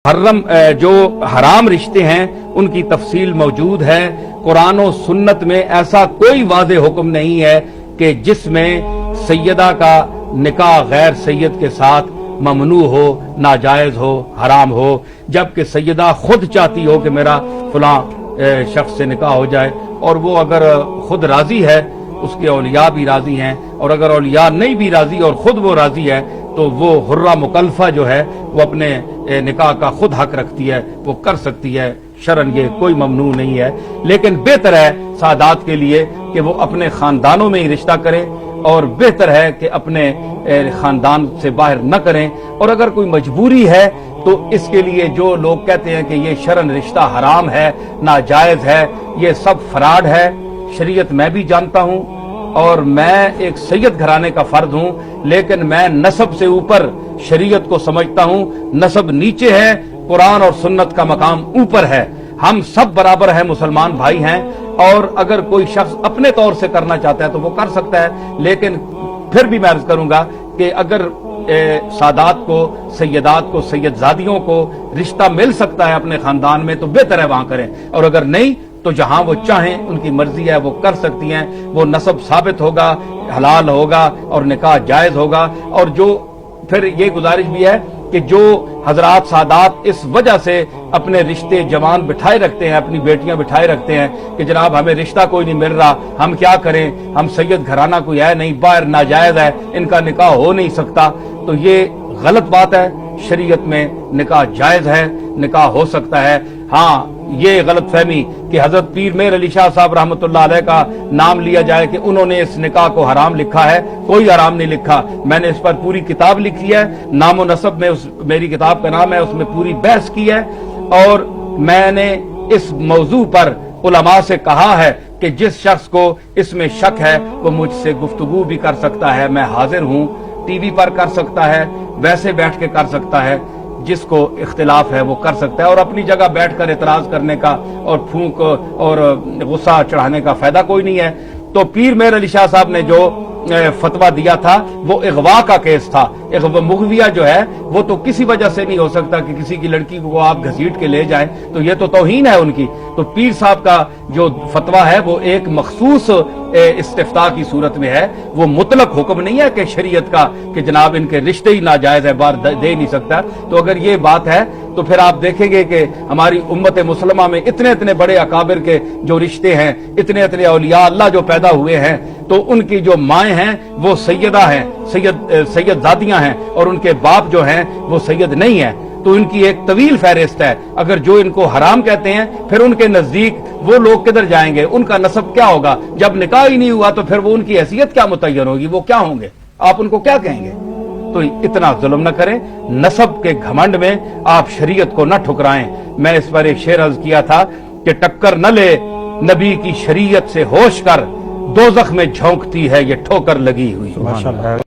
जो हराम रिश्ते हैं उनकी तफसील मौजूद है। कुरान और सुन्नत में ऐसा कोई वाज़े हुक्म नहीं है कि जिसमें सैयदा का निकाह गैर सैयद के साथ ममनू हो, नाजायज हो, हराम हो, जबकि सैयदा खुद चाहती हो कि मेरा फलां शख्स से निकाह हो जाए, और वो अगर खुद राजी है, उसके औलिया भी राजी हैं, और अगर औलिया नहीं भी राजी और खुद वो राजी है तो वो हुर्रा मुकल्फा जो है वो अपने निकाह का खुद हक रखती है, वो कर सकती है। शरन ये कोई ममनू नहीं है, लेकिन बेहतर है सादात के लिए कि वो अपने खानदानों में ही रिश्ता करें, और बेहतर है कि अपने खानदान से बाहर न करें। और अगर कोई मजबूरी है तो इसके लिए जो लोग कहते हैं कि ये शरन रिश्ता हराम है, नाजायज है, ये सब फराड है। शरीयत मैं भी जानता हूं, और मैं एक सैयद घराने का फर्द हूं, लेकिन मैं नसब से ऊपर शरीयत को समझता हूं। नसब नीचे है, कुरान और सुन्नत का मकाम ऊपर है। हम सब बराबर हैं, मुसलमान भाई हैं, और अगर कोई शख्स अपने तौर से करना चाहता है तो वो कर सकता है। लेकिन फिर भी मैं अर्ज करूंगा कि अगर सादात को, सैयदात को, सैयदजादियों को रिश्ता मिल सकता है अपने खानदान में तो बेहतर है वहां करें, और अगर नहीं तो जहां वो चाहें, उनकी मर्जी है, वो कर सकती हैं। वो नसब साबित होगा, हलाल होगा और निकाह जायज होगा। और जो फिर ये गुजारिश भी है कि जो हजरात सादात इस वजह से अपने रिश्ते जवान बिठाए रखते हैं, अपनी बेटियां बिठाए रखते हैं कि जनाब हमें रिश्ता कोई नहीं मिल रहा, हम क्या करें, हम सैयद घराना कोई है नहीं, बाहर नाजायज है, इनका निकाह हो नहीं सकता, तो ये गलत बात है। शरीयत में निकाह जायज है, निकाह हो सकता है। हाँ, ये गलत फहमी कि हजरत पीर मेर अली शाह साहब रहमतुल्लाह अलैह का नाम लिया जाए कि उन्होंने इस निकाह को हराम लिखा है, कोई हराम नहीं लिखा। मैंने इस पर पूरी किताब लिखी है, नाम और नसब में मेरी किताब का नाम है, उसमें पूरी बहस की है, और मैंने इस मौजू पर उलमा से कहा है कि जिस शख्स को इसमें शक है वो मुझसे गुफ्तगू भी कर सकता है, मैं हाजिर हूं। टीवी पर कर सकता है, वैसे बैठ के कर सकता है, जिसको इख्तिलाफ है वो कर सकता है। और अपनी जगह बैठकर इतराज करने का और फूंक और गुस्सा चढ़ाने का फायदा कोई नहीं है। तो पीर मेर अली शाह साहब ने जो फतवा दिया था वो इगवा का केस था। मुगविया जो है वो तो किसी वजह से नहीं हो सकता कि किसी की लड़की को आप घसीट के ले जाएं, तो ये तो तौहीन है उनकी। तो पीर साहब का जो फतवा है वो एक मखसूस इस्तिफ्ता की सूरत में है, वो मुतलक हुक्म नहीं है कि शरीयत का कि जनाब इनके रिश्ते ही नाजायज है, बार दे नहीं सकता। तो अगर ये बात है तो फिर आप देखेंगे कि हमारी उम्मत मुसलमा में इतने इतने बड़े अकाबिर के जो रिश्ते हैं, इतने इतने औलिया अल्लाह जो पैदा हुए हैं, तो उनकी जो माएँ हैं वो सैयदा हैं, सैयदजादियां हैं, और उनके बाप जो हैं वो सैयद नहीं है। तो इनकी एक तवील फहरिस्त है। अगर जो इनको हराम कहते हैं फिर उनके नजदीक वो लोग किधर जाएंगे, उनका नसब क्या होगा? जब निकाह ही नहीं हुआ तो फिर वो उनकी हैसियत क्या मुतय्यन होगी, वो क्या होंगे, आप उनको क्या कहेंगे? तो इतना जुल्म न करें, नसब के घमंड में आप शरीयत को न ठुकराएं। मैं इस पर एक शेर अर्ज किया था कि टक्कर न ले नबी की शरीयत से होश कर, दोज़ख में झोंकती है ये ठोकर लगी हुई।